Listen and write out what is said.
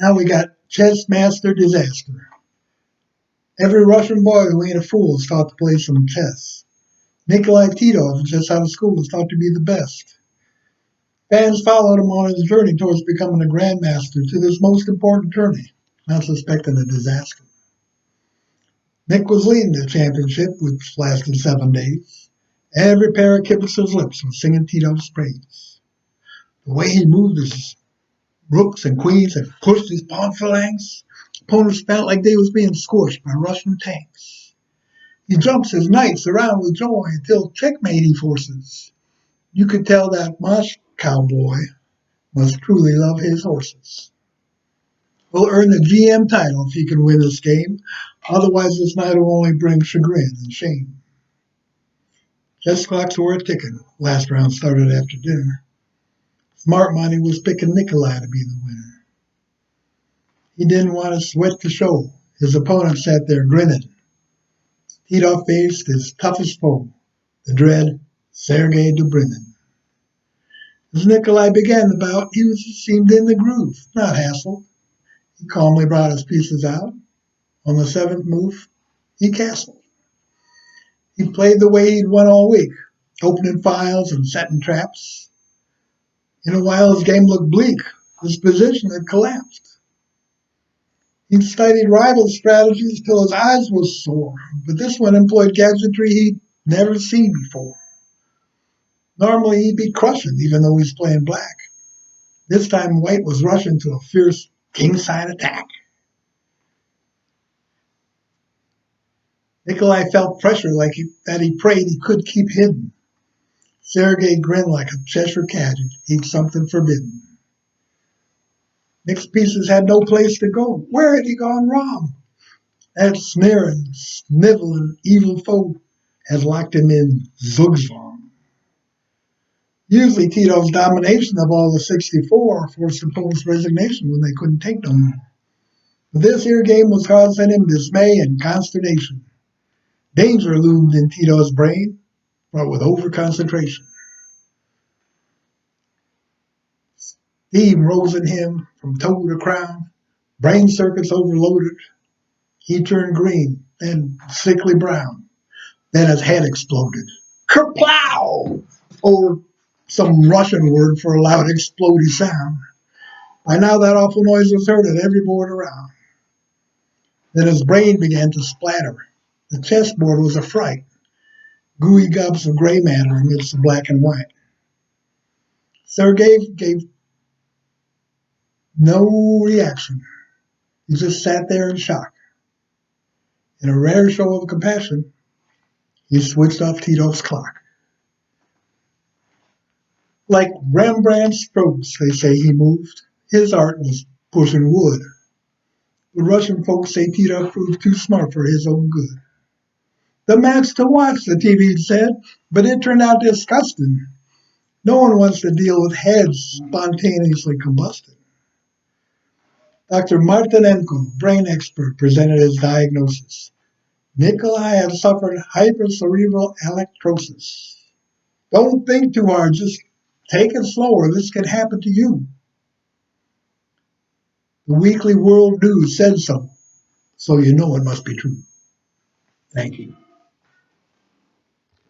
Now we got chess master disaster. Every Russian boy who ain't a fool is taught to play some chess. Nikolai Titov, just out of school, is thought to be the best. Fans followed him on his journey towards becoming a grandmaster to this most important tourney, not suspecting a disaster. Nick was leading the championship, which lasted 7 days. Every pair of kibitzers' lips was singing Titov's praise. The way he moved his rooks and queens and pushed his pawn phalanx, opponents felt like they was being squished by Russian tanks. He jumps his knights around with joy until checkmate he forces. You could tell that Mosh Cowboy must truly love his horses. Will earn the GM title if he can win this game. Otherwise, this night will only bring chagrin and shame. Chess clocks were ticking. Last round started after dinner. Smart money was picking Nikolai to be the winner. He didn't want to sweat the show. His opponent sat there grinning. Titov faced his toughest foe, the dread Sergei Dobrynin. As Nikolai began the bout, seemed in the groove, not hassled. He calmly brought his pieces out. On the seventh move, he castled. He played the way he'd won all week, opening files and setting traps. In a while, his game looked bleak. His position had collapsed. He'd studied rival strategies till his eyes were sore, but this one employed gadgetry he'd never seen before. Normally, he'd be crushing, even though he's playing black. This time, white was rushing to a fierce king-side attack. Nikolai felt pressure that he prayed he could keep hidden. Sergei grinned like a Cheshire cat who'd eat something forbidden. Nick's pieces had no place to go. Where had he gone wrong? That sneering, sniveling, evil foe had locked him in Zugzwang. Usually Tito's domination of all the 64 forced opponents' resignation when they couldn't take no more. But this here game was causing him dismay and consternation. Danger loomed in Tito's brain, but with over-concentration. Steam rose in him from toe to crown, brain circuits overloaded. He turned green, then sickly brown. Then his head exploded. Kerplow! Or some Russian word for a loud exploding sound. By now that awful noise was heard at every board around. Then his brain began to splatter. The chessboard was a fright. Gooey gobs of gray matter amidst the black and white. Sergei gave no reaction. He just sat there in shock. In a rare show of compassion, he switched off Tito's clock. Like Rembrandt's strokes, they say he moved. His art was pushing wood. The Russian folks say Tito proved too smart for his own good. The match to watch, the TV said, but it turned out disgusting. No one wants to deal with heads spontaneously combusted. Dr. Martinenko, brain expert, presented his diagnosis. Nikolai had suffered hypercerebral electrosis. Don't think too hard, just take it slower. This can happen to you. The Weekly World News said so, so you know it must be true. Thank you.